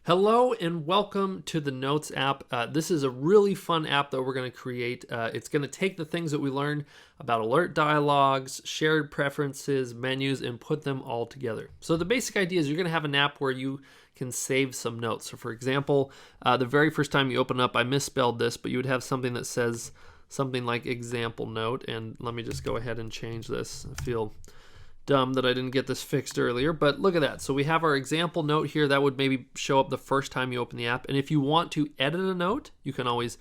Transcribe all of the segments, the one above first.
Hello and welcome to the Notes app. This is a really fun app that we're going to create. It's going to take the things that we learned about alert dialogues, shared preferences, menus, and put them all together. So the basic idea is you're going to have an app where you can save some notes. So for example, the very first time you open up, I misspelled this, but you would have something that says something like example note. And let me just go ahead and change this. I feel dumb that I didn't get this fixed earlier, but look at that. So we have our example note here that would maybe show up the first time you open the app. And if you want to edit a note, you can always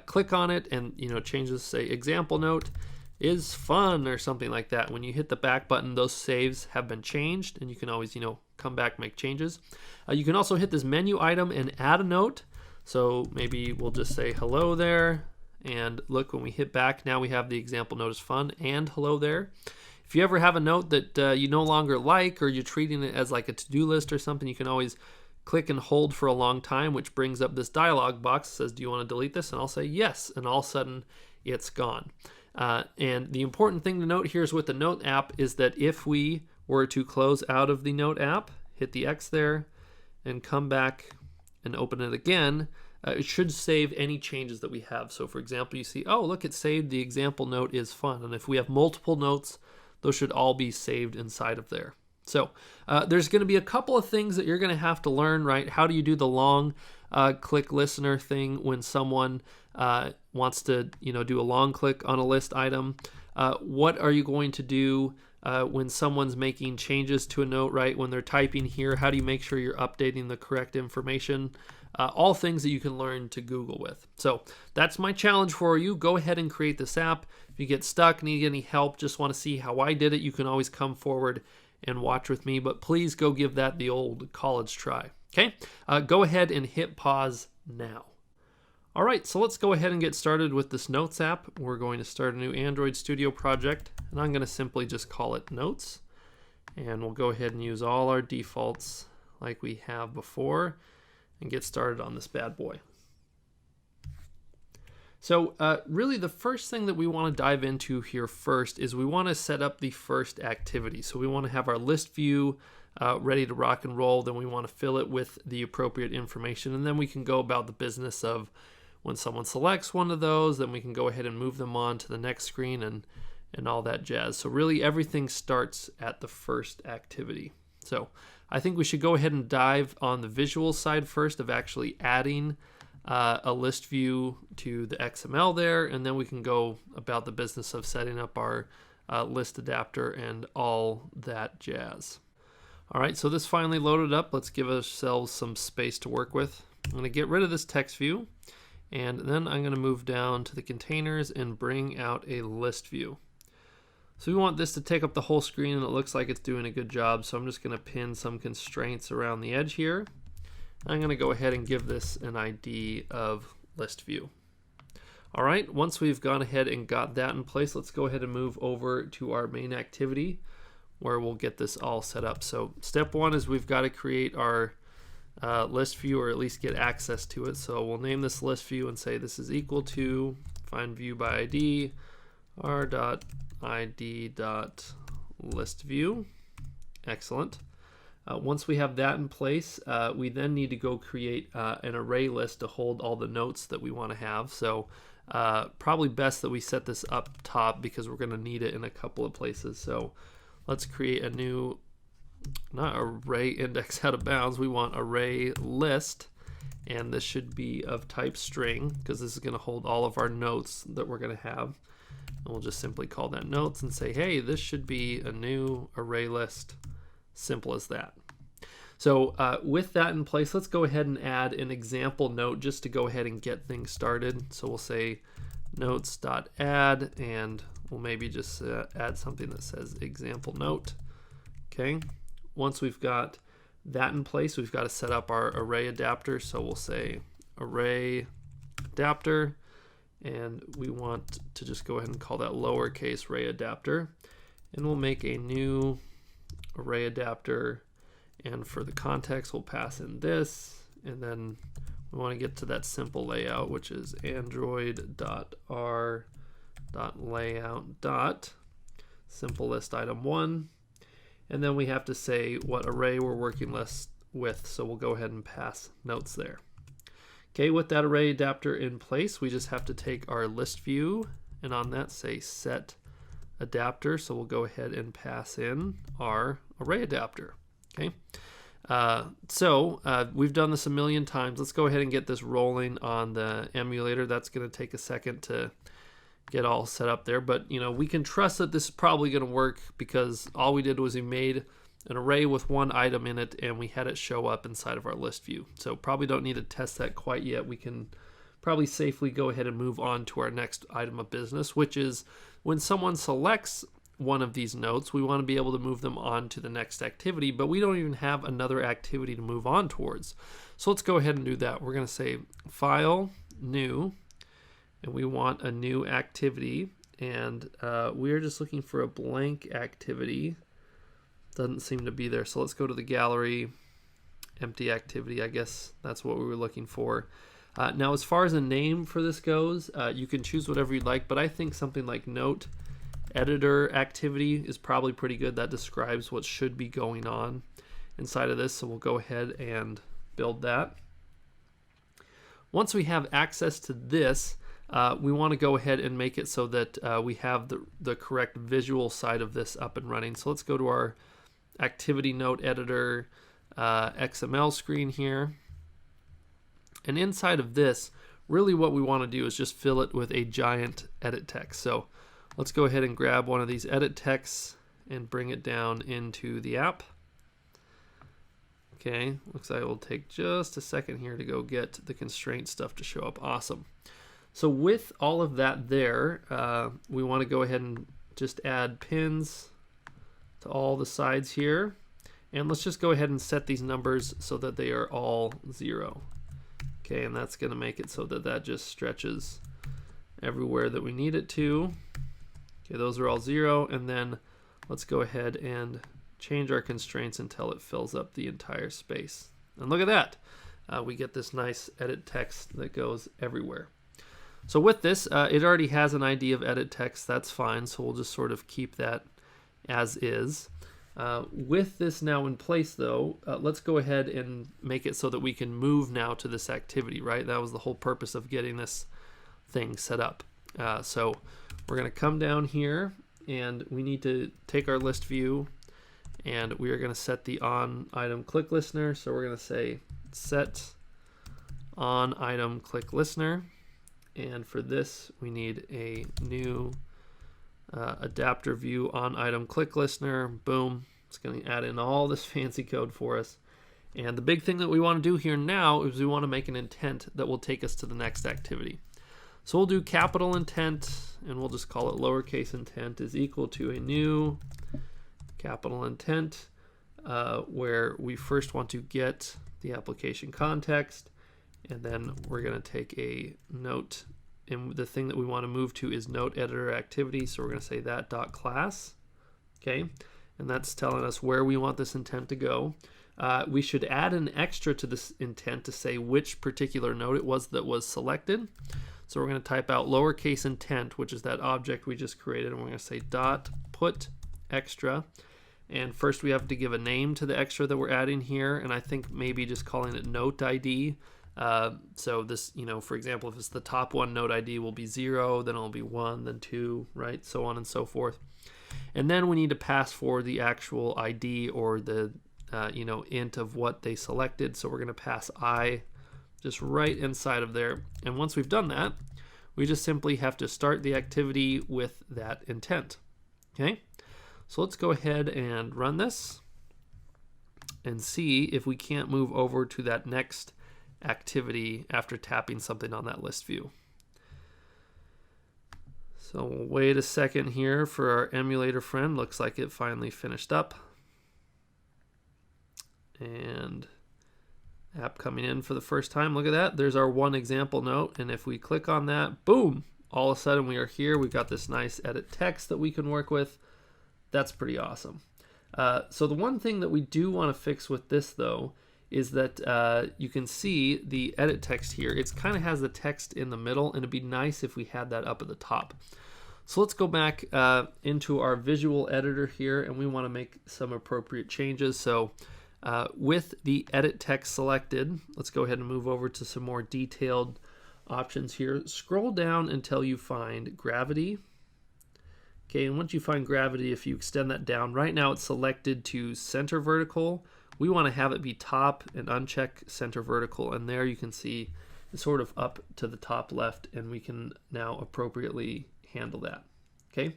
click on it and change this, say example note is fun or something like that. When you hit the back button, those saves have been changed and you can always come back, make changes. You can also hit this menu item and add a note. So maybe we'll just say hello there, and look, when we hit back, now we have the example note is fun and hello there. If you ever have a note that you no longer like, or you're treating it as like a to-do list or something, you can always click and hold for a long time, which brings up this dialog box that says, do you want to delete this? And I'll say yes, and all of a sudden it's gone. And the important thing to note here is with the Note app is that if we were to close out of the Note app, hit the X there, and come back and open it again, it should save any changes that we have. So for example, you see, oh, look, it saved the example note is fun. And if we have multiple notes, those should all be saved inside of there. So there's going to be a couple of things that you're going to have to learn, right? How do you do the long click listener thing when someone wants to, do a long click on a list item? What are you going to do when someone's making changes to a note, right? When they're typing here, how do you make sure you're updating the correct information? All things that you can learn to Google with. So that's my challenge for you. Go ahead and create this app. If you get stuck, need any help, just want to see how I did it, you can always come forward and watch with me, but please go give that the old college try. Okay, go ahead and hit pause now. All right, so let's go ahead and get started with this Notes app. We're going to start a new Android Studio project, and I'm going to simply just call it Notes. And we'll go ahead and use all our defaults like we have before and get started on this bad boy. So really the first thing that we want to dive into here first is we want to set up the first activity. So we want to have our list view ready to rock and roll. Then we want to fill it with the appropriate information. And then we can go about the business of when someone selects one of those, then we can go ahead and move them on to the next screen and all that jazz. So really everything starts at the first activity. So I think we should go ahead and dive on the visual side first of actually adding a list view to the XML there, and then we can go about the business of setting up our list adapter and all that jazz. All right, so this finally loaded up. Let's give ourselves some space to work with. I'm going to get rid of this text view, and then I'm going to move down to the containers and bring out a list view. So we want this to take up the whole screen, and it looks like it's doing a good job, so I'm just going to pin some constraints around the edge here. I'm going to go ahead and give this an ID of list view. All right, once we've gone ahead and got that in place, let's go ahead and move over to our main activity where we'll get this all set up. So step one is we've got to create our list view, or at least get access to it. So we'll name this list view and say this is equal to find view by ID r.id.listView. Excellent. Once we have that in place, we then need to go create an array list to hold all the notes that we want to have. So probably best that we set this up top because we're going to need it in a couple of places. So let's create a new, not array index out of bounds, we want array list. And this should be of type string because this is going to hold all of our notes that we're going to have. And we'll just simply call that notes and say, hey, this should be a new array list. Simple as that. So with that in place, let's go ahead and add an example note just to go ahead and get things started. So we'll say notes.add, and we'll maybe just add something that says example note. Okay. Once we've got that in place, we've got to set up our array adapter. So we'll say array adapter, and we want to just go ahead and call that lowercase array adapter, and we'll make a new array adapter, and for the context we'll pass in this, and then we want to get to that simple layout, which is android.r.layout. simple list item 1, and then we have to say what array we're working width. So we'll go ahead and pass notes there. Okay, with that array adapter in place, we just have to take our list view and on that say set adapter. So we'll go ahead and pass in our array adapter. Okay, we've done this a million times. Let's go ahead and get this rolling on the emulator. That's going to take a second to get all set up there, but we can trust that this is probably going to work because all we did was we made an array with one item in it and we had it show up inside of our list view. So probably don't need to test that quite yet. We can probably safely go ahead and move on to our next item of business, which is when someone selects one of these notes, we want to be able to move them on to the next activity, but we don't even have another activity to move on towards. So let's go ahead and do that. We're going to say file, new, and we want a new activity, and we're just looking for a blank activity. Doesn't seem to be there, so let's go to the gallery, empty activity. I guess that's what we were looking for. Now as far as a name for this goes, you can choose whatever you'd like, but I think something like note editor activity is probably pretty good. That describes what should be going on inside of this, so we'll go ahead and build that. Once we have access to this, we want to go ahead and make it so that we have the correct visual side of this up and running. So let's go to our activity note editor XML screen here. And inside of this, really what we want to do is just fill it with a giant edit text. So let's go ahead and grab one of these edit texts and bring it down into the app. Okay, looks like it will take just a second here to go get the constraint stuff to show up. Awesome. So with all of that there, we want to go ahead and just add pins to all the sides here. And let's just go ahead and set these numbers so that they are all 0. Okay, and that's going to make it so that that just stretches everywhere that we need it to. Okay, those are all 0. And then let's go ahead and change our constraints until it fills up the entire space. And look at that. We get this nice edit text that goes everywhere. So with this, it already has an ID of edit text. That's fine. So we'll just sort of keep that as is. With this now in place, though, let's go ahead and make it so that we can move now to this activity, right? That was the whole purpose of getting this thing set up. So we're going to come down here, and we need to take our list view, and we are going to set the on item click listener. So we're going to say set on item click listener. And for this, we need a new adapter view on item click listener. Boom. It's going to add in all this fancy code for us. And the big thing that we want to do here now is we want to make an intent that will take us to the next activity. So we'll do capital intent, and we'll just call it lowercase intent is equal to a new capital intent, where we first want to get the application context. And then we're going to take a note, and the thing that we want to move to is note editor activity. So we're going to say that dot class. Okay, and that's telling us where we want this intent to go. We should add an extra to this intent to say which particular note it was that was selected. So we're going to type out lowercase intent, which is that object we just created, and we're going to say dot put extra. And first we have to give a name to the extra that we're adding here, and I think maybe just calling it note ID. So this, for example, if it's the top one, note ID will be 0, then it'll be 1, then 2, right? So on and so forth. And then we need to pass for the actual ID or the, int of what they selected. So we're going to pass I just right inside of there. And once we've done that, we just simply have to start the activity with that intent. Okay. So let's go ahead and run this and see if we can't move over to that next activity after tapping something on that list view. So we'll wait a second here for our emulator friend. Looks like it finally finished up. And app coming in for the first time. Look at that. There's our one example note. And if we click on that, boom, all of a sudden we are here. We've got this nice edit text that we can work with. That's pretty awesome. So the one thing that we do want to fix with this, though, is that you can see the edit text here. It kind of has the text in the middle, and it'd be nice if we had that up at the top. So let's go back into our visual editor here, and we want to make some appropriate changes. So With the edit text selected, let's go ahead and move over to some more detailed options here. Scroll down until you find gravity. Okay, and once you find gravity, if you extend that down, right now it's selected to center vertical. We want to have it be top and uncheck center vertical, and there you can see it's sort of up to the top left, and we can now appropriately handle that. Okay,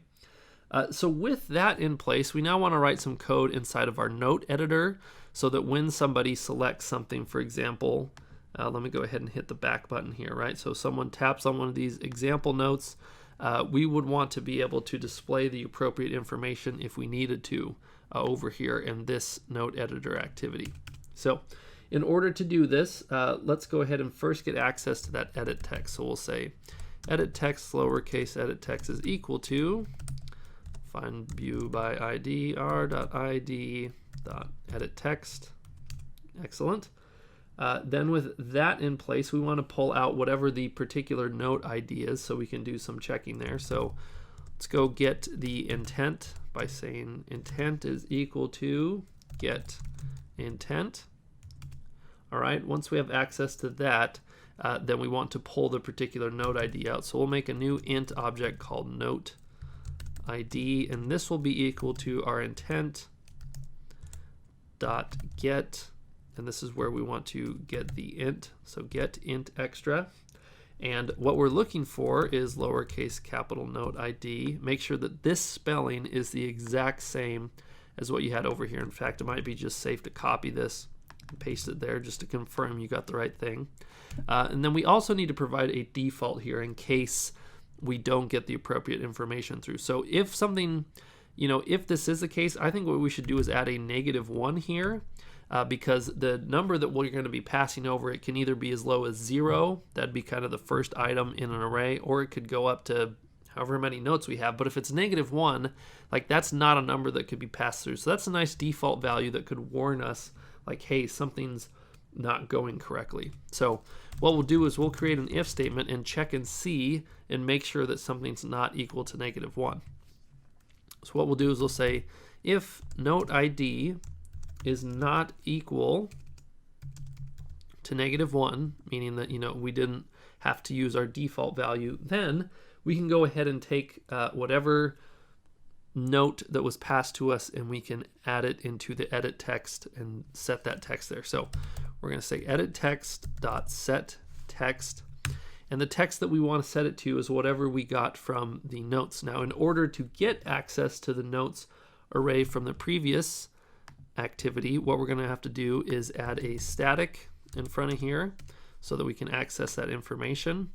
so with that in place, we now want to write some code inside of our note editor so that when somebody selects something, for example, let me go ahead and hit the back button here, right? So someone taps on one of these example notes, we would want to be able to display the appropriate information if we needed to over here in this note editor activity. So in order to do this, let's go ahead and first get access to that edit text. So we'll say edit text, lowercase edit text is equal to find view by ID, r.id dot edit text. Excellent. Then with that in place, we want to pull out whatever the particular note ID is, so we can do some checking there. So let's go get the intent by saying intent is equal to get intent. All right, once we have access to that, then we want to pull the particular note ID out. So we'll make a new int object called note ID, and this will be equal to our intent dot get, and this is where we want to get the int, so get int extra. And what we're looking for is lowercase capital note ID. Make sure that this spelling is the exact same as what you had over here. In fact, it might be just safe to copy this and paste it there just to confirm you got the right thing. And then we also need to provide a default here in case we don't get the appropriate information through. So if something, if this is the case, I think what we should do is add a -1 here, because the number that we're going to be passing over, it can either be as low as 0, that'd be kind of the first item in an array, or it could go up to however many notes we have. But if it's -1, like that's not a number that could be passed through. So that's a nice default value that could warn us like, hey, something's not going correctly. So what we'll do is we'll create an if statement and check and see and make sure that something's not equal to -1. So what we'll do is we'll say if note ID is not equal to -1, meaning that we didn't have to use our default value, then we can go ahead and take whatever note that was passed to us and we can add it into the edit text and set that text there. So we're going to say edit text dot set text, and the text that we want to set it to is whatever we got from the notes. Now, in order to get access to the notes array from the previous activity, what we're going to have to do is add a static in front of here so that we can access that information.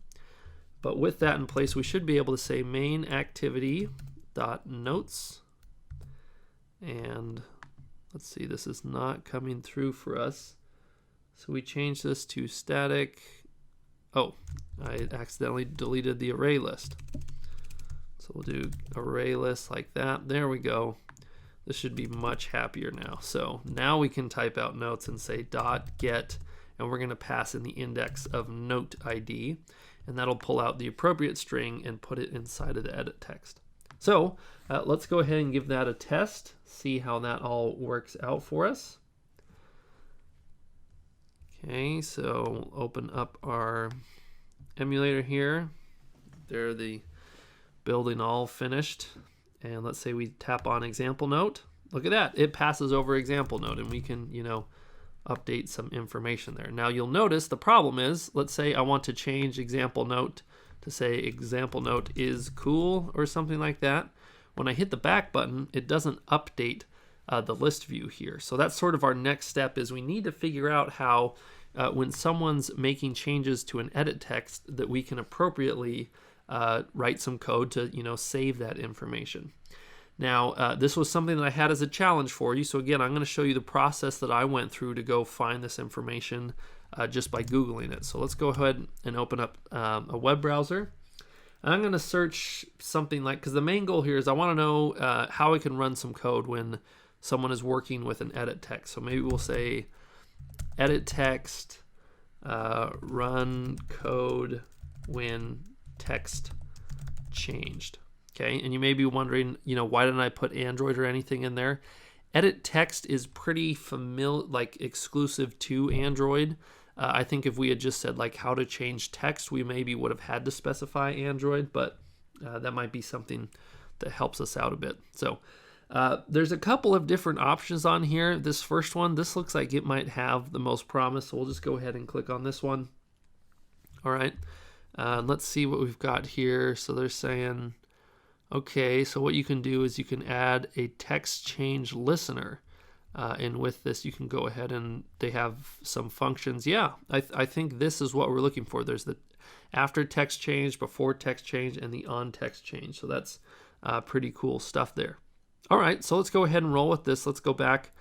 But with that in place, we should be able to say main activity dot notes, and let's see, this is not coming through for us, so we change this to static. Oh, I accidentally deleted the array list, so we'll do array list like that. There we go. This should be much happier now. So now we can type out notes and say dot get, and we're going to pass in the index of note ID, and that'll pull out the appropriate string and put it inside of the edit text. So let's go ahead and give that a test, see how that all works out for us. Okay, so we'll open up our emulator here. There, the building all finished. And let's say we tap on example note. Look at that, it passes over example note, and we can, update some information there. Now you'll notice the problem is, let's say I want to change example note to say example note is cool or something like that. When I hit the back button, it doesn't update the list view here. So that's sort of our next step, is we need to figure out how when someone's making changes to an edit text that we can appropriately write some code to save that information. Now this was something that I had as a challenge for you, so again I'm going to show you the process that I went through to go find this information just by Googling it. So let's go ahead and open up a web browser. And I'm going to search something like, because the main goal here is I want to know how I can run some code when someone is working with an edit text. So maybe we'll say edit text run code when text changed. Okay, and you may be wondering, why didn't I put Android or anything in there? Edit text is pretty familiar, like exclusive to Android. I think if we had just said like how to change text, we maybe would have had to specify Android, but that might be something that helps us out a bit. So there's a couple of different options on here. This first one, this looks like it might have the most promise, so we'll just go ahead and click on this one. All right, let's see what we've got here. So they're saying, okay, so what you can do is you can add a text change listener. And with this, you can go ahead and they have some functions. Yeah, I think this is what we're looking for. There's the after text change, before text change, and the on text change. So that's pretty cool stuff there. All right, so let's go ahead and roll with this. Let's go back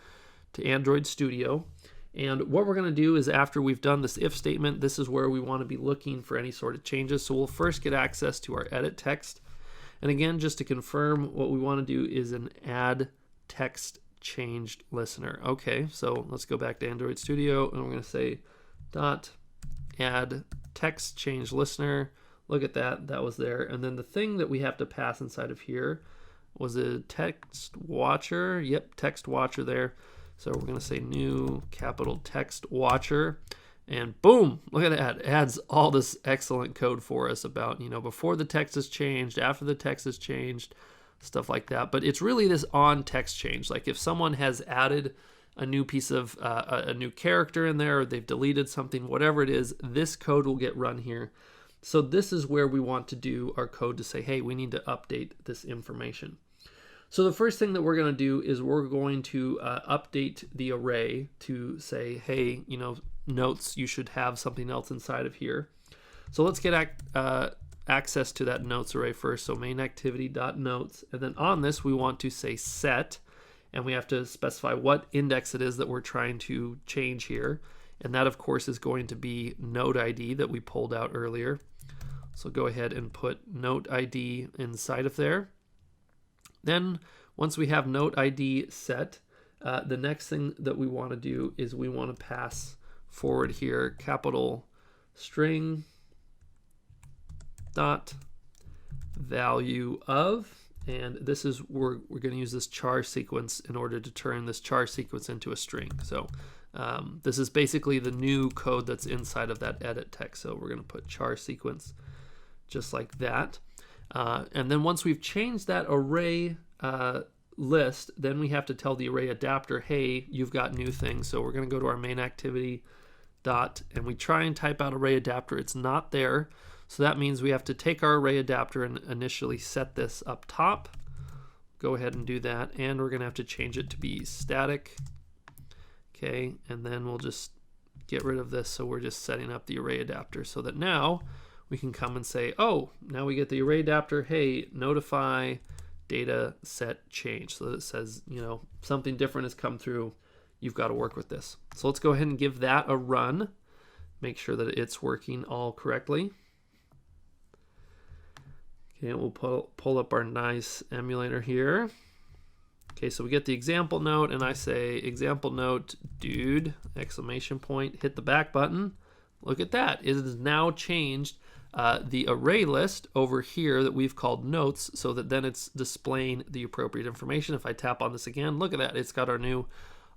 to Android Studio. And what we're going to do is after we've done this if statement, this is where we want to be looking for any sort of changes. So we'll first get access to our edit text. And again, just to confirm, what we want to do is an add text changed listener. Okay, so let's go back to Android Studio and we're going to say dot add text change listener. Look at that, that was there. And then the thing that we have to pass inside of here was a text watcher. Yep, text watcher there. So we're going to say new capital text watcher. And boom, look at that. It adds all this excellent code for us about, before the text is changed, after the text is changed, stuff like that. But it's really this on text change. Like if someone has added a new piece of a new character in there, or they've deleted something, whatever it is, this code will get run here. So this is where we want to do our code to say, hey, we need to update this information. So the first thing that we're going to do is we're going to update the array to say, hey, notes, you should have something else inside of here. So let's get access to that notes array first. So main activity.notes, and then on this we want to say set, and we have to specify what index it is that we're trying to change here. And that of course is going to be note ID that we pulled out earlier. So go ahead and put note ID inside of there. Then once we have note ID set, the next thing that we want to do is we want to pass forward here capital string dot value of, and this is we're going to use this char sequence in order to turn this char sequence into a string. So this is basically the new code that's inside of that edit text. So we're going to put char sequence just like that. And then once we've changed that array list, then we have to tell the array adapter, hey, you've got new things. So we're going to go to our main activity dot, and we try and type out array adapter. It's not there. So that means we have to take our array adapter and initially set this up top. Go ahead and do that. And we're going to have to change it to be static. Okay, and then we'll just get rid of this. So we're just setting up the array adapter so that now we can come and say, oh, now we get the array adapter, hey, notify data set change. So that it says, something different has come through. You've got to work with this. So let's go ahead and give that a run. Make sure that it's working all correctly. Okay, we'll pull up our nice emulator here. Okay, so we get the example note, and I say example note, dude, exclamation point, hit the back button. Look at that. It has now changed the array list over here that we've called notes, so that then it's displaying the appropriate information. If I tap on this again, look at that. It's got our new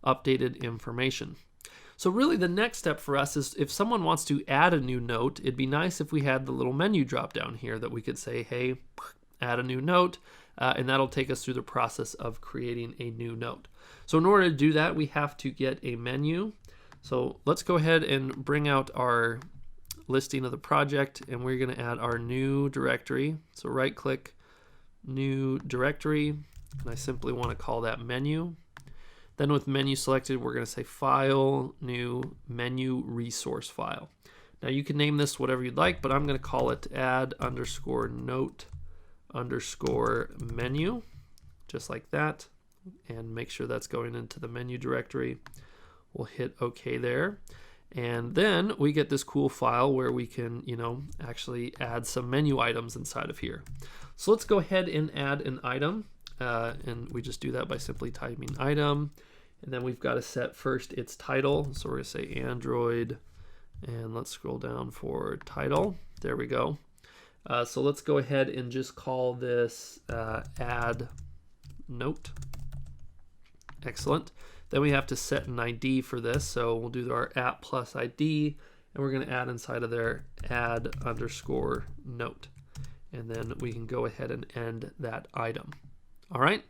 updated information. So really the next step for us is if someone wants to add a new note, it'd be nice if we had the little menu drop down here that we could say, hey, add a new note, and that'll take us through the process of creating a new note. So in order to do that, we have to get a menu. So let's go ahead and bring out our listing of the project, and we're going to add our new directory. So right click, new directory, and I simply want to call that menu. Then with menu selected, we're going to say file, new menu resource file. Now you can name this whatever you'd like, but I'm going to call it add underscore note underscore menu, just like that, and make sure that's going into the menu directory. We'll hit OK there. And then we get this cool file where we can, actually add some menu items inside of here. So let's go ahead and add an item. And we just do that by simply typing item, and then we've got to set first its title. So we're going to say Android, and let's scroll down for title. There we go. So let's go ahead and just call this add note. Excellent. Then we have to set an ID for this. So we'll do our app plus ID, and we're going to add inside of there add underscore note. And then we can go ahead and end that item. All right.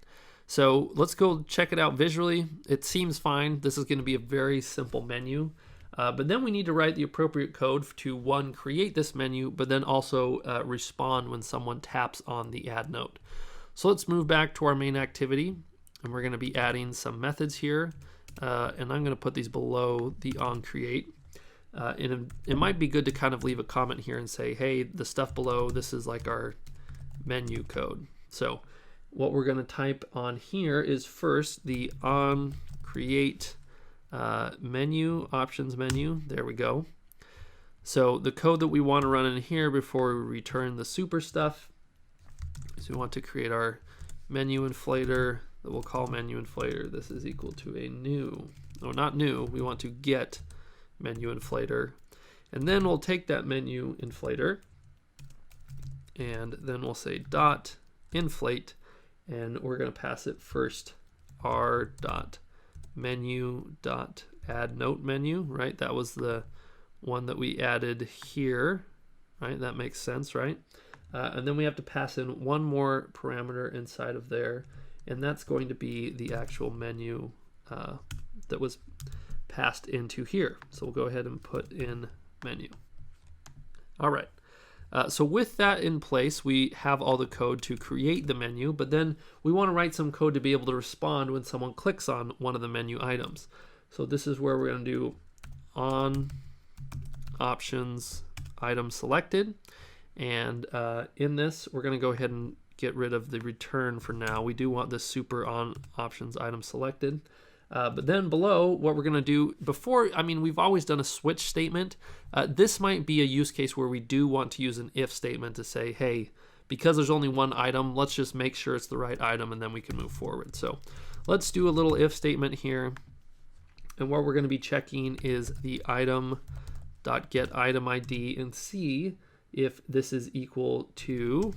So let's go check it out visually. It seems fine. This is going to be a very simple menu. But then we need to write the appropriate code to, one, create this menu, but then also respond when someone taps on the add note. So let's move back to our main activity, and we're going to be adding some methods here. And I'm going to put these below the onCreate. And it might be good to kind of leave a comment here and say, hey, the stuff below, this is like our menu code. So what we're going to type on here is first the onCreate menu, options menu. There we go. So the code that we want to run in here before we return the super stuff is we want to create our menu inflator that we'll call menu inflator. This is equal to a new, no, not new, we want to get menu inflator. And then we'll take that menu inflator and then we'll say dot inflate, and we're going to pass it first r dot menu dot add note menu, right? That was the one that we added here, right? That makes sense, right? And then we have to pass in one more parameter inside of there, and that's going to be the actual menu that was passed into here. So we'll go ahead and put in menu. All right. So with that in place, we have all the code to create the menu, but then we want to write some code to be able to respond when someone clicks on one of the menu items. So this is where we're going to do on options item selected. And in this, we're going to go ahead and get rid of the return for now. We do want this super on options item selected. But then below, what we're going to do before, I mean, we've always done a switch statement. This might be a use case where we do want to use an if statement to say, hey, because there's only one item, let's just make sure it's the right item, and then we can move forward. So let's do a little if statement here. And what we're going to be checking is the item.getItemID and see if this is equal to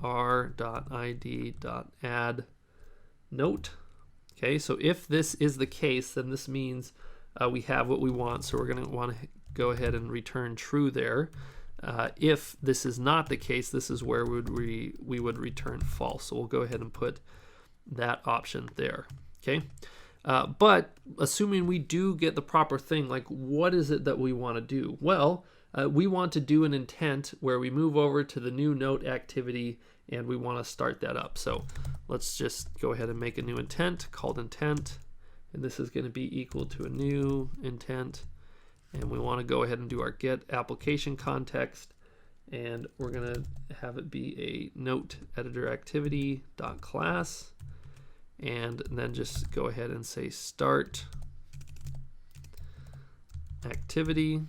r.id.add note. Okay, so if this is the case, then this means we have what we want. So we're going to want to go ahead and return true there. If this is not the case, this is where we would return false. So we'll go ahead and put that option there. Okay, but assuming we do get the proper thing, like what is it that we want to do? Well, we want to do an intent where we move over to the new note activity and we want to start that up. So let's just go ahead and make a new intent called intent, and this is going to be equal to a new intent, and we want to go ahead and do our get application context, and we're going to have it be a note editor activity dot class, and then just go ahead and say start activity.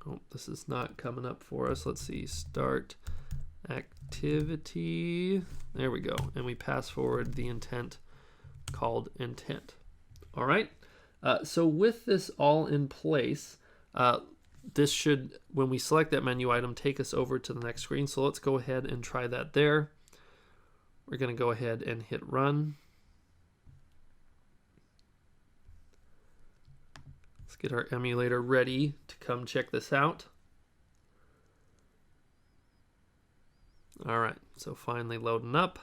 Oh, this is not coming up for us. Let's see, start activity. There we go. And we pass forward the intent called intent. All right. So with this all in place, this should, when we select that menu item, take us over to the next screen. So let's go ahead and try that there. We're going to go ahead and hit run. Let's get our emulator ready to come check this out. All right, so finally loading up.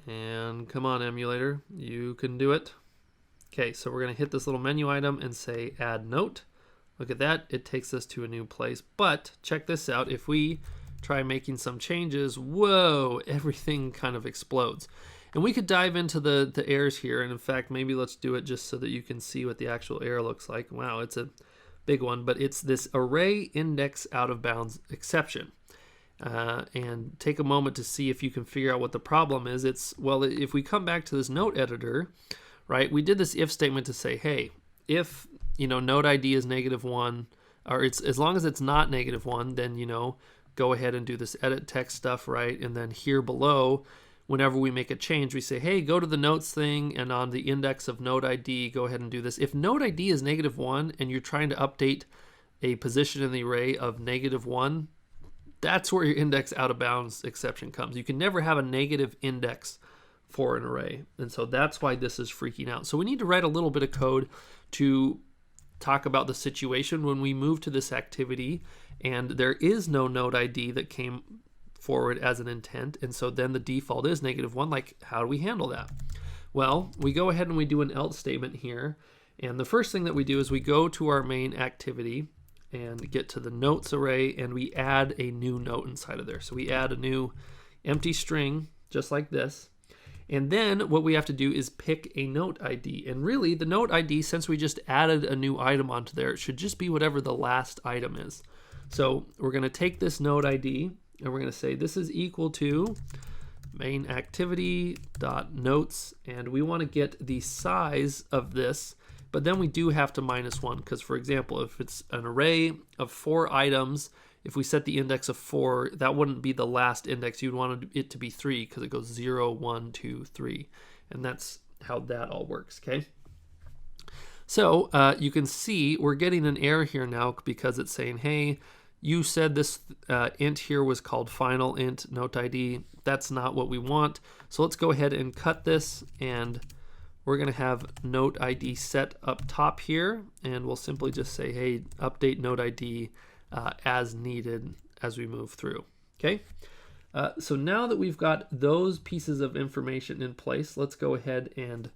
And come on, emulator, you can do it. Okay, so we're going to hit this little menu item and say add note. Look at that, it takes us to a new place. But check this out, if we try making some changes, whoa, everything kind of explodes. And we could dive into the errors here, and in fact, maybe let's do it just so that you can see what the actual error looks like. Wow, it's a big one, but it's this array index out of bounds exception. And take a moment to see if you can figure out what the problem is. It's, well, if we come back to this note editor, right, we did this if statement to say, hey, if, note ID is -1, or it's as long as it's not -1, then, go ahead and do this edit text stuff, right? And then here below, whenever we make a change, we say, hey, go to the notes thing, and on the index of note ID, go ahead and do this. If note ID is -1 and you're trying to update a position in the array of -1, that's where your index out of bounds exception comes. You can never have a negative index for an array. And so that's why this is freaking out. So we need to write a little bit of code to talk about the situation when we move to this activity and there is no node ID that came forward as an intent. And so then the default is -1. Like, how do we handle that? Well, we go ahead and we do an else statement here. And the first thing that we do is we go to our main activity and get to the notes array, and we add a new note inside of there. So we add a new empty string, just like this. And then what we have to do is pick a note ID. And really, the note ID, since we just added a new item onto there, it should just be whatever the last item is. So we're going to take this note ID, and we're going to say this is equal to main activity.notes, and we want to get the size of this. But then we do have to -1 because, for example, if it's an array of 4 items, if we set the index of 4, that wouldn't be the last index. You'd want it to be 3 because it goes 0, 1, 2, 3. And that's how that all works, okay? So you can see we're getting an error here now because it's saying, hey, you said this int here was called final int note ID. That's not what we want. So let's go ahead and cut this, and we're going to have note ID set up top here, and we'll simply just say, hey, update note ID as needed as we move through. Okay, so now that we've got those pieces of information in place, let's go ahead and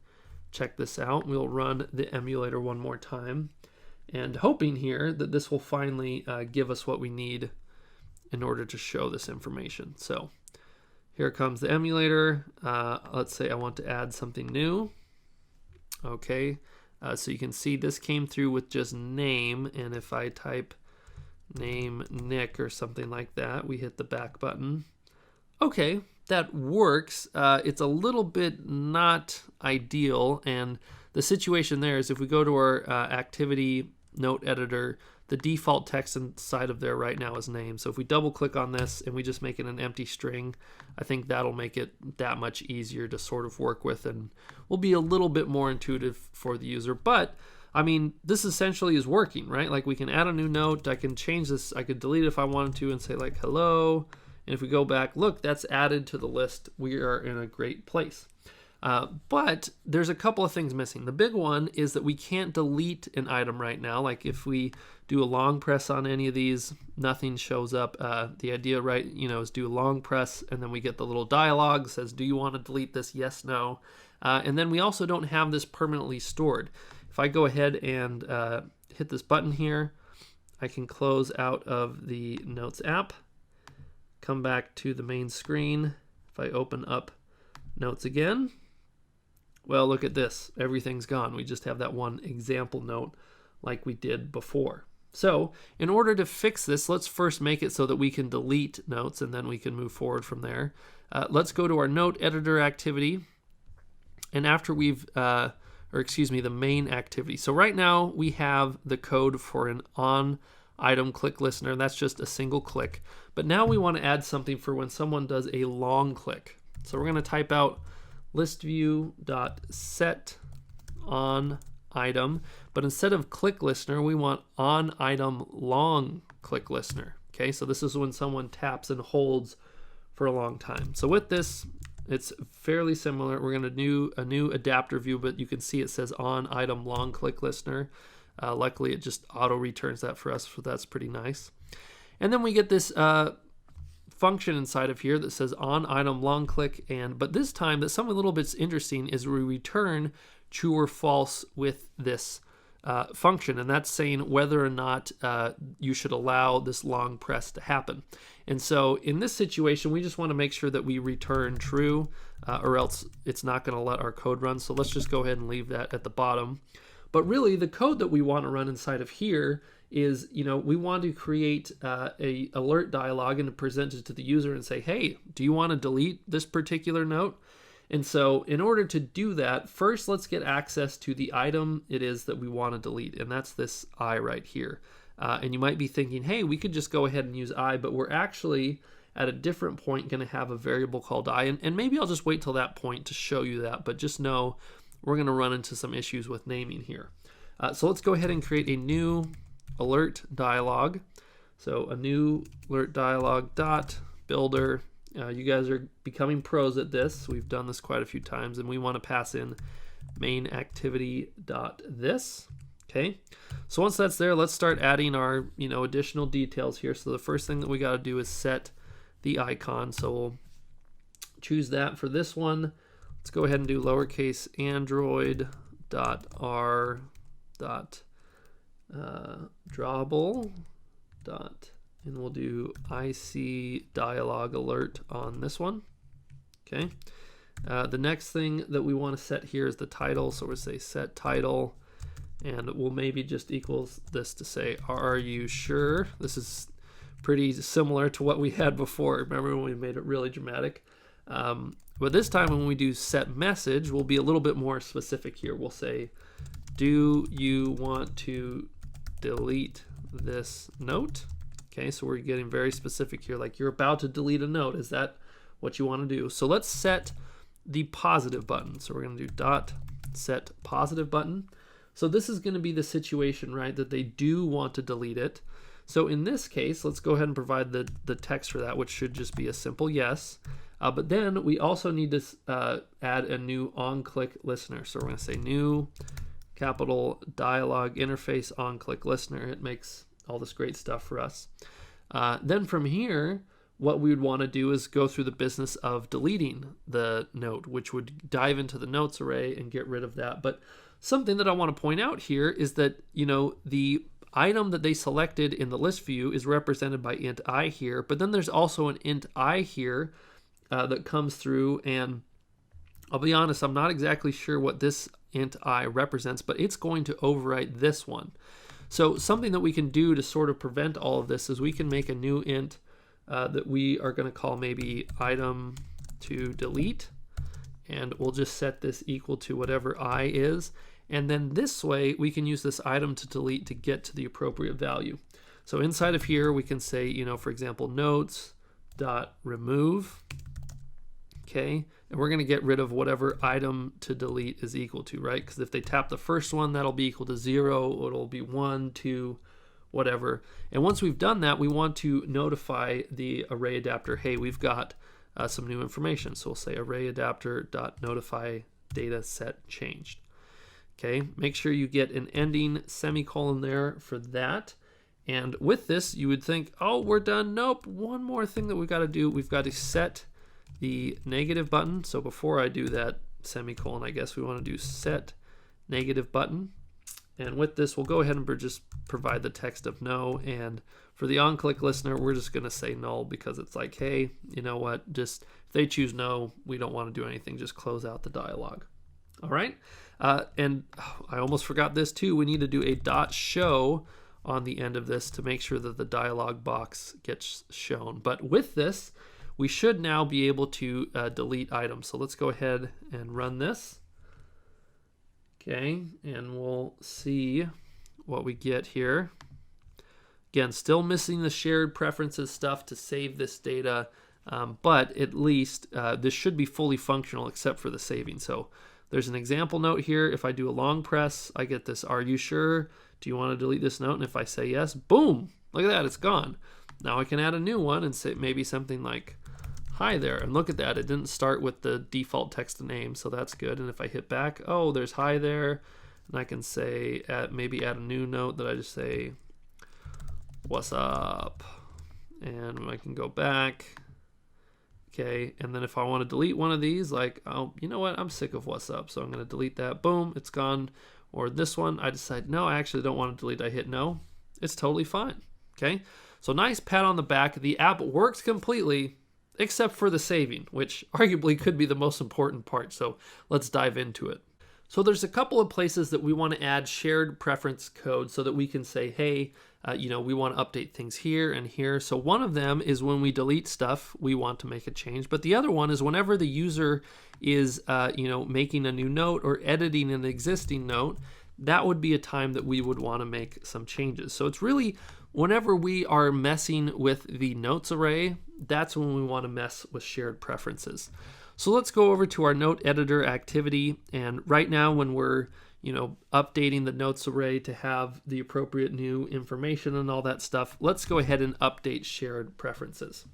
check this out. We'll run the emulator one more time, and hoping here that this will finally give us what we need in order to show this information. So here comes the emulator. Let's say I want to add something new. Okay, so you can see this came through with just name, and if I type name Nick or something like that, we hit the back button. Okay, that works. It's a little bit not ideal, and the situation there is if we go to our activity note editor, the default text inside of there right now is name. So if we double click on this and we just make it an empty string, I think that'll make it that much easier to sort of work with and will be a little bit more intuitive for the user. But I mean, this essentially is working, right? Like we can add a new note, I can change this, I could delete it if I wanted to and say like hello. And if we go back, look, that's added to the list. We are in a great place. But there's a couple of things missing. The big one is that we can't delete an item right now. Like if we do a long press on any of these, nothing shows up. The idea, right, is do a long press, and then we get the little dialogue that says, do you want to delete this? Yes, no. And then we also don't have this permanently stored. If I go ahead and hit this button here, I can close out of the Notes app, come back to the main screen. If I open up Notes again, well, look at this. Everything's gone. We just have that one example note like we did before. So in order to fix this, let's first make it so that we can delete notes, and then we can move forward from there. Let's go to our note editor activity. And after we've, the main activity. So right now we have the code for an on item click listener. That's just a single click. But now we want to add something for when someone does a long click. So we're going to type out listview.set on item, but instead of click listener, we want on item long click listener. Okay, so this is when someone taps and holds for a long time. So with this, it's fairly similar. We're going to do a new adapter view, but you can see it says on item long click listener. Luckily, it just auto returns that for us, so that's pretty nice. And then we get this function inside of here that says on item long click, but this time that something a little bit interesting is we return true or false with this function, and that's saying whether or not you should allow this long press to happen. And so in this situation, we just want to make sure that we return true, or else it's not going to let our code run. So let's just go ahead and leave that at the bottom. But really, the code that we want to run inside of here is, we want to create a alert dialog and to present it to the user and say, hey, do you want to delete this particular note? And so in order to do that, first let's get access to the item it is that we want to delete, and that's this I right here. And you might be thinking, hey, we could just go ahead and use I, but we're actually at a different point going to have a variable called I, and maybe I'll just wait till that point to show you that, but just know we're going to run into some issues with naming here. So let's go ahead and create a new alert dialog. So a new alert dialog dot builder. You guys are becoming pros at this. We've done this quite a few times, and we want to pass in main activity dot this. Okay, so once that's there, let's start adding our additional details here. So the first thing that we got to do is set the icon. So we'll choose that for this one. Let's go ahead and do lowercase android dot r dot drawable dot, and we'll do IC dialog alert on this one. Okay. The next thing that we want to set here is the title. So we'll say set title, and we'll maybe just equals this to say, are you sure? This is pretty similar to what we had before. Remember when we made it really dramatic? But this time when we do set message, we'll be a little bit more specific here. We'll say, do you want to delete this note? Okay, so we're getting very specific here, like you're about to delete a note. Is that what you want to do? So let's set the positive button. So we're going to do dot set positive button. So this is going to be the situation, right, that they do want to delete it. So in this case, let's go ahead and provide the text for that, which should just be a simple yes. But then we also need to add a new on-click listener. So we're going to say new capital dialog interface on-click listener. It makes all this great stuff for us. Then from here, what we would want to do is go through the business of deleting the note, which would dive into the notes array and get rid of that. But something that I want to point out here is that, the item that they selected in the list view is represented by int I here, but then there's also an int I here that comes through, and I'll be honest, I'm not exactly sure what this int I represents, but it's going to overwrite this one. So something that we can do to sort of prevent all of this is we can make a new int that we are going to call maybe item to delete, and we'll just set this equal to whatever I is, and then this way we can use this item to delete to get to the appropriate value. So inside of here we can say, for example, notes dot remove. Okay, and we're going to get rid of whatever item to delete is equal to, right? Because if they tap the first one, that'll be equal to 0, it'll be 1, 2, whatever. And once we've done that, we want to notify the array adapter, hey, we've got some new information. So we'll say array adapter dot notify data set changed. Okay, make sure you get an ending semicolon there for that. And with this, you would think, oh, we're done. Nope, one more thing that we've got to do. We've got to set the negative button. So before I do that semicolon, I guess we want to do set negative button. And with this, we'll go ahead and just provide the text of no. And for the on-click listener, we're just going to say null because it's like, hey, you know what? Just if they choose no, we don't want to do anything. Just close out the dialog. All right. And I almost forgot this too. We need to do a dot show on the end of this to make sure that the dialog box gets shown. But with this, we should now be able to delete items. So let's go ahead and run this. Okay, and we'll see what we get here. Again, still missing the shared preferences stuff to save this data, but at least this should be fully functional except for the saving. So there's an example note here. If I do a long press, I get this, are you sure? Do you want to delete this note? And if I say yes, boom, look at that, it's gone. Now I can add a new one and say maybe something like, hi there, and look at that, it didn't start with the default text to name, so that's good. And if I hit back, oh, there's hi there, and I can say, maybe add a new note that I just say, what's up? And I can go back, okay, and then if I want to delete one of these, like, oh, you know what, I'm sick of what's up, so I'm going to delete that, boom, it's gone. Or this one, I decide, no, I actually don't want to delete, I hit no, it's totally fine, okay? So nice pat on the back, the app works completely, except for the saving, which arguably could be the most important part. So let's dive into it. So there's a couple of places that we want to add shared preference code so that we can say, hey, we want to update things here and here. So one of them is when we delete stuff, we want to make a change. But the other one is whenever the user is, making a new note or editing an existing note, that would be a time that we would want to make some changes. So it's really whenever we are messing with the notes array, that's when we want to mess with shared preferences. So let's go over to our note editor activity. And right now when we're, updating the notes array to have the appropriate new information and all that stuff. Let's go ahead and update shared preferences.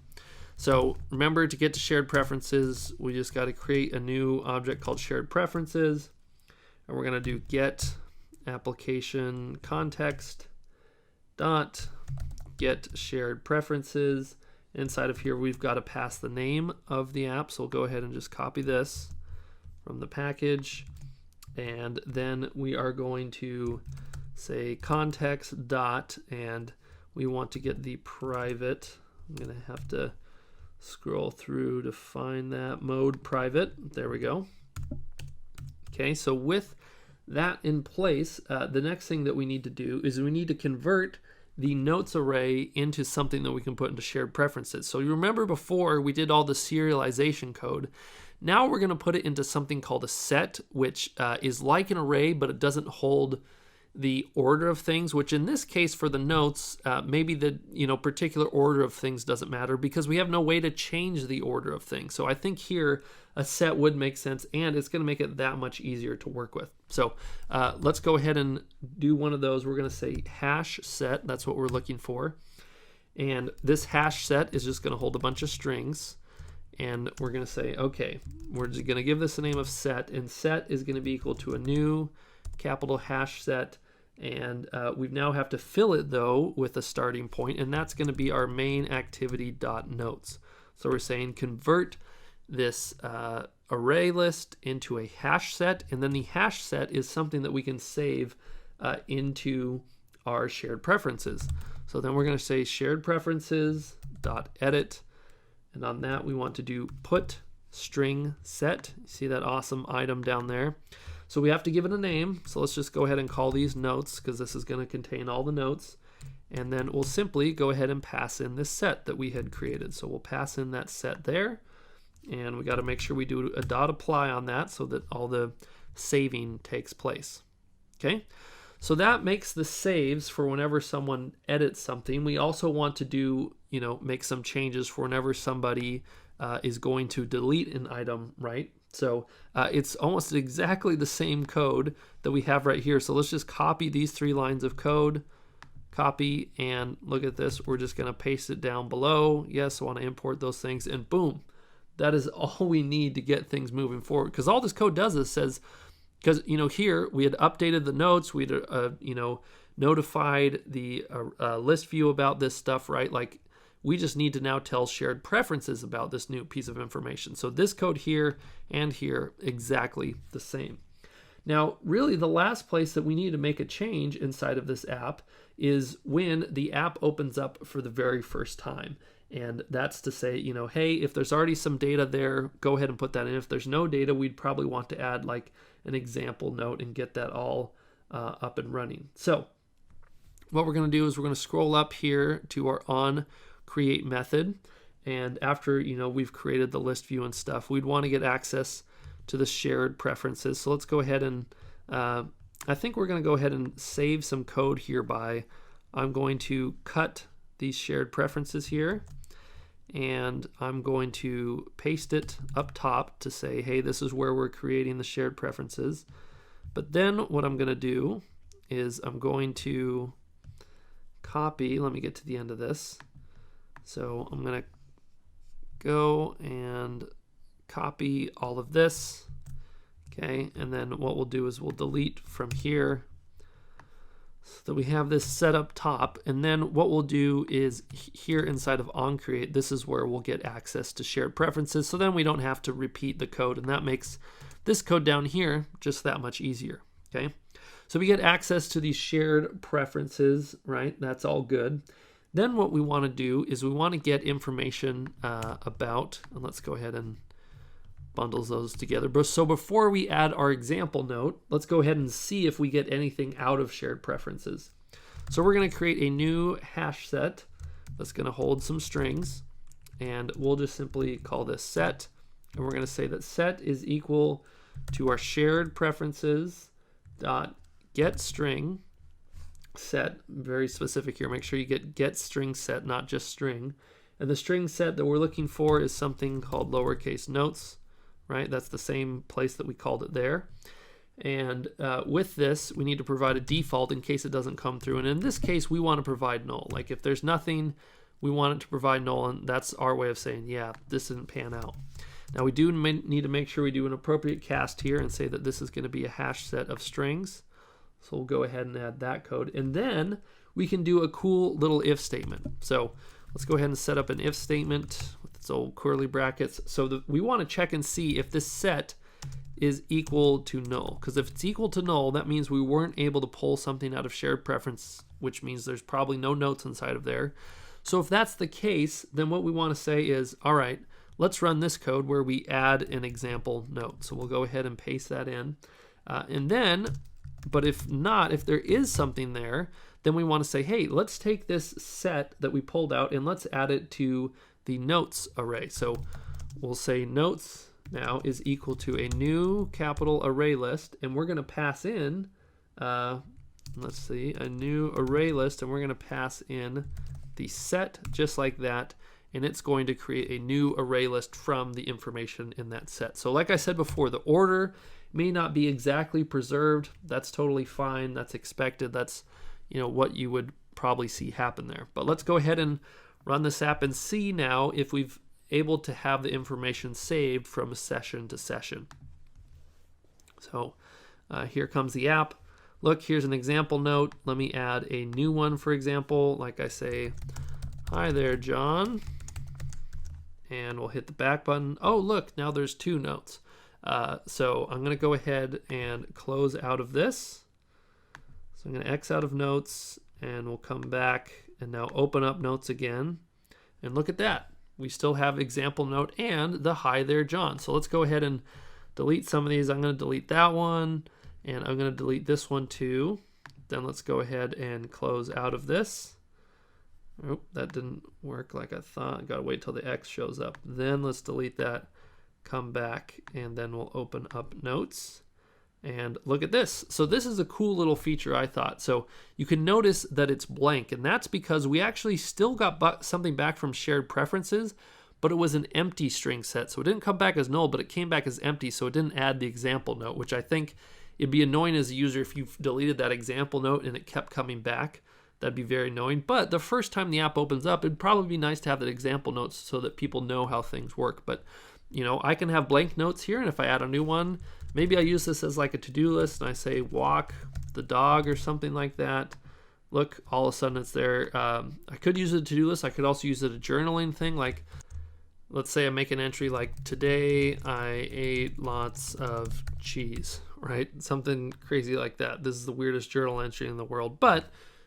So remember, to get to shared preferences, we just got to create a new object called shared preferences. And we're going to do get application context dot get shared preferences. Inside of here, we've got to pass the name of the app. So we'll go ahead and just copy this from the package. And then we are going to say context dot, and we want to get the private. I'm going to have to scroll through to find that mode private. There we go. Okay, so with that in place, the next thing that we need to do is we need to convert the notes array into something that we can put into shared preferences. So you remember before we did all the serialization code. Now we're going to put it into something called a set, which is like an array, but it doesn't hold the order of things, which in this case for the notes, maybe the particular order of things doesn't matter because we have no way to change the order of things. So I think here a set would make sense, and it's going to make it that much easier to work with. So let's go ahead and do one of those. We're going to say hash set. That's what we're looking for. And this hash set is just going to hold a bunch of strings. And we're going to say, okay, we're just going to give this a name of set, and set is going to be equal to a new capital hash set. And we now have to fill it though with a starting point, and that's going to be our main activity dot notes. So we're saying convert this array list into a hash set, and then the hash set is something that we can save into our shared preferences. So then we're going to say shared preferences dot edit. And on that, we want to do put string set. You see that awesome item down there? So we have to give it a name. So let's just go ahead and call these notes, because this is going to contain all the notes. And then we'll simply go ahead and pass in this set that we had created. So we'll pass in that set there. And we got to make sure we do a dot apply on that so that all the saving takes place. Okay. So that makes the saves for whenever someone edits something. We also want to do, make some changes for whenever somebody is going to delete an item, right? So it's almost exactly the same code that we have right here. So let's just copy these 3 lines of code, copy, and look at this. We're just going to paste it down below. Yes, I want to import those things, and boom. That is all we need to get things moving forward. Because all this code does is says, because here we had updated the notes, we had notified the list view about this stuff, right? Like we just need to now tell shared preferences about this new piece of information. So this code here and here, exactly the same. Now, really the last place that we need to make a change inside of this app is when the app opens up for the very first time. And that's to say, hey, if there's already some data there, go ahead and put that in. If there's no data, we'd probably want to add like an example note and get that all up and running. So what we're going to do is we're going to scroll up here to our onCreate method. And after, we've created the list view and stuff, we'd want to get access to the shared preferences. So let's go ahead and, I think we're going to go ahead and save some code here by, I'm going to cut these shared preferences here. And I'm going to paste it up top to say, hey, this is where we're creating the shared preferences. But then what I'm going to do is I'm going to copy, let me get to the end of this. So I'm going to go and copy all of this. Okay, and then what we'll do is we'll delete from here. So we have this set up top, and then what we'll do is here inside of onCreate, this is where we'll get access to shared preferences, so then we don't have to repeat the code, and that makes this code down here just that much easier. Okay, so we get access to these shared preferences, right? That's all good. Then what we want to do is we want to get information about, and let's go ahead and bundles those together. So before we add our example note, let's go ahead and see if we get anything out of shared preferences. So we're going to create a new hash set that's going to hold some strings, and we'll just simply call this set, and we're going to say that set is equal to our shared preferences dot get string set. Very specific here. Make sure you get string set, not just string. And the string set that we're looking for is something called lowercase notes. Right, that's the same place that we called it there. And with this, we need to provide a default in case it doesn't come through. And in this case, we want to provide null. Like if there's nothing, we want it to provide null, and that's our way of saying, yeah, this didn't pan out. Now we do need to make sure we do an appropriate cast here and say that this is going to be a hash set of strings. So we'll go ahead and add that code. And then we can do a cool little if statement. So let's go ahead and set up an if statement with its old curly brackets. So we want to check and see if this set is equal to null. Because if it's equal to null, that means we weren't able to pull something out of shared preference, which means there's probably no notes inside of there. So if that's the case, then what we want to say is, all right, let's run this code where we add an example note. So we'll go ahead and paste that in. And then, but if not, if there is something there, then we want to say, hey, let's take this set that we pulled out and let's add it to the notes array. So we'll say notes now is equal to a new capital array list, and we're going to pass in, let's see, a new array list, and we're going to pass in the set just like that, and it's going to create a new array list from the information in that set. So like I said before, the order may not be exactly preserved. That's totally fine. That's expected. That's, you know, what you would probably see happen there. But let's go ahead and run this app and see now if we've able to have the information saved from session to session. So here comes the app. Look, here's an example note. Let me add a new one, for example. Like I say, hi there, John. And we'll hit the back button. Oh, look, now there's two notes. So I'm going to go ahead and close out of this. So I'm going to X out of notes, and we'll come back and now open up notes again. And look at that. We still have example note and the hi there, John. So let's go ahead and delete some of these. I'm going to delete that one, and I'm going to delete this one too. Then let's go ahead and close out of this. Oh, that didn't work like I thought. Got to wait till the X shows up. Then let's delete that, come back, and then we'll open up notes. And look at this. So this is a cool little feature, I thought. So you can notice that it's blank, and that's because we actually still got something back from shared preferences, but it was an empty string set. So it didn't come back as null, but it came back as empty, so it didn't add the example note, which I think it'd be annoying as a user if you've deleted that example note and it kept coming back. That'd be very annoying. But the first time the app opens up, it'd probably be nice to have that example notes so that people know how things work. But you know, I can have blank notes here, and if I add a new one, maybe I use this as like a to-do list, and I say walk the dog or something like that. Look, all of a sudden it's there. I could use a to-do list. I could also use it a journaling thing. Like, let's say I make an entry like, today I ate lots of cheese, right? Something crazy like that. This is the weirdest journal entry in the world, but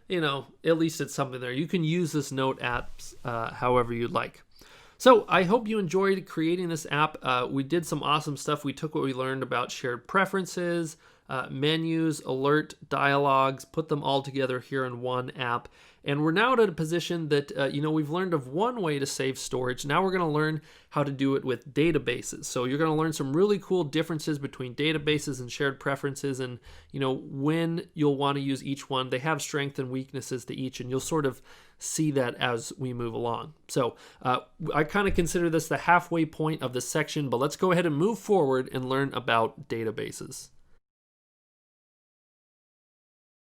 you know, at least it's something there. You can use this note apps however you'd like. So I hope you enjoyed creating this app. We did some awesome stuff. We took what we learned about shared preferences, menus, alert, dialogues, put them all together here in one app. And we're now at a position that, you know, we've learned of one way to save storage. Now we're going to learn how to do it with databases. So you're going to learn some really cool differences between databases and shared preferences, and, you know, when you'll want to use each one. They have strengths and weaknesses to each, and you'll sort of see that as we move along. So I kind of consider this the halfway point of the section, but let's go ahead and move forward and learn about databases.